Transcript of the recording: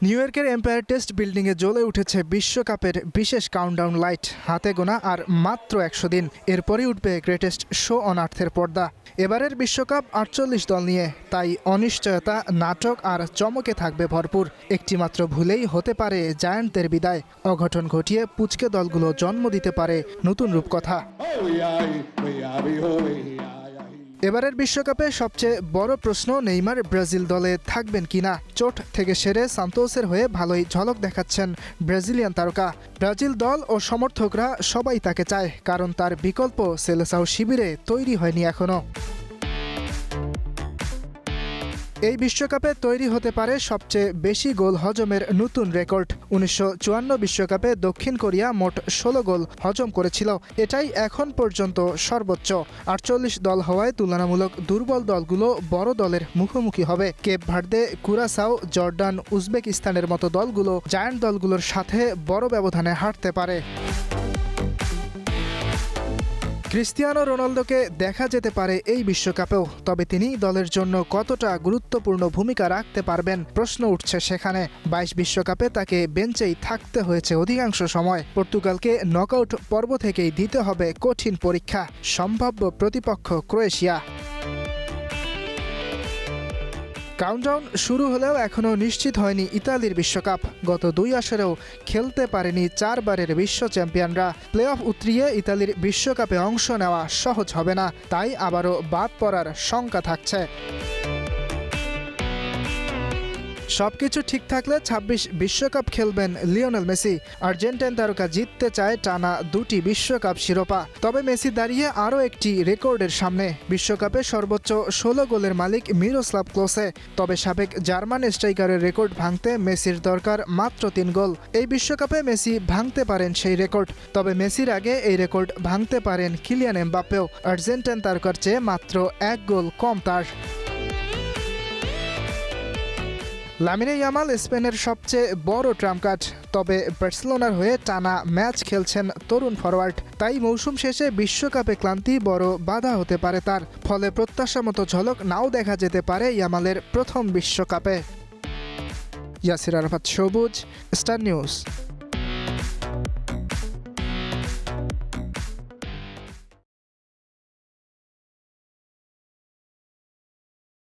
New ইয়র্কের empire test বিল্ডিংয়ে জ্বলে উঠেছে বিশ্বকাপের বিশেষ কাউন্টডাউন লাইট। হাতে গোনা আর মাত্র ১০০ দিন, এরপরই উঠবে গ্রেটেস্ট শো অন আর্থের পর্দা। এবারের বিশ্বকাপ ৪৮ দল নিয়ে, তাই অনিশ্চয়তা, নাটক আর চমকে থাকবে ভরপুর। একটিমাত্র ভুলেই হতে পারে জায়ান্টদের বিদায়। অঘটন ঘটিয়ে পুচকে দলগুলো জন্ম দিতে পারে নতুন রূপকথা। এবারের বিশ্বকাপে সবচেয়ে বড় প্রশ্ন, নেইমার ব্রাজিল দলে থাকবেন কিনা। চোট থেকে সেরে সান্তোসের হয়ে ভালোই ঝলক দেখাচ্ছেন ব্রাজিলিয়ান তারকা। ব্রাজিল দল ও সমর্থকরা সবাই তাকে চায়, কারণ তার বিকল্প সেলেসাও শিবিরে তৈরি হয়নি এখনো। এই বিশ্বকাপে তৈরি হতে পারে সবচেয়ে বেশি গোল হজমের নতুন রেকর্ড। ১৯৫৪ বিশ্বকাপে দক্ষিণ কোরিয়া মোট ১৬ গোল হজম করেছিল। এটাই এখন পর্যন্ত সর্বোচ্চ। ৪৮ দল হওয়ায় তুলনামূলক দুর্বল দলগুলো বড় দলের মুখোমুখি হবে। কেপ ভার্দে, কুরাসাও, জর্ডান, উজবেকিস্তানের মতো দলগুলো জায়ান্ট দলগুলোর সাথে বড় ব্যবধানে হারতে পারে। ক্রিস্টিয়ানো রোনালদোকে দেখা যেতে পারে এই বিশ্বকাপেও, তবে তিনি দলের জন্য কতটা গুরুত্বপূর্ণ ভূমিকা রাখতে পারবেন প্রশ্ন উঠছে সেখানে। ২২ বিশ্বকাপে তাকে বেঞ্চেই থাকতে হয়েছে অধিকাংশ সময়। পর্তুগালকে নকআউট পর্ব থেকেই দিতে হবে কঠিন পরীক্ষা। সম্ভাব্য প্রতিপক্ষ ক্রোয়েশিয়া। কাউন্টডাউন শুরু হলেও এখনও নিশ্চিত হয়নি ইতালির বিশ্বকাপ। গত ২ আসরেও খেলতে পারেনি ৪ বারের বিশ্ব চ্যাম্পিয়নরা। প্লে অফ উতরিয়ে ইতালির বিশ্বকাপে অংশ নেওয়া সহজ হবে না, তাই আবারও বাদ পড়ার শঙ্কা থাকছে। সবকিছু ঠিক থাকলে ২৬ বিশ্বকাপ খেলবেন লিওনেল মেসি। আর্জেন্টাইন তারকা জিততে চায় টানা ২টি বিশ্বকাপ শিরোপা। তবে মেসি দাঁড়িয়ে আরও একটি রেকর্ডের সামনে। বিশ্বকাপে সর্বোচ্চ ১৬ গোলের মালিক মিরোস্লাভ ক্লোসে। তবে সাবেক জার্মান স্ট্রাইকারের রেকর্ড ভাঙতে মেসির দরকার মাত্র ৩ গোল। এই বিশ্বকাপে মেসি ভাঙতে পারেন সেই রেকর্ড। তবে মেসির আগে এই রেকর্ড ভাঙতে পারেন কিলিয়ান এমবাপ্পেও। আর্জেন্টাইন তারকার চেয়ে মাত্র ১ গোল কম তার। লামিনে ইয়ামাল স্পেনের সবচেয়ে বড় ট্রাম্প কার্ড। তবে বার্সেলোনার হয়ে টানা ম্যাচ খেলছেন তরুণ ফরোয়ার্ড। তাই মৌসুম শেষে বিশ্বকাপে ক্লান্তি বড় বাধা হতে পারে তার। ফলে প্রত্যাশা মতো ঝলক নাও দেখা যেতে পারে ইয়ামালের প্রথম বিশ্বকাপে। ইয়াসির আরাফাত সবুজ, স্টার নিউজ।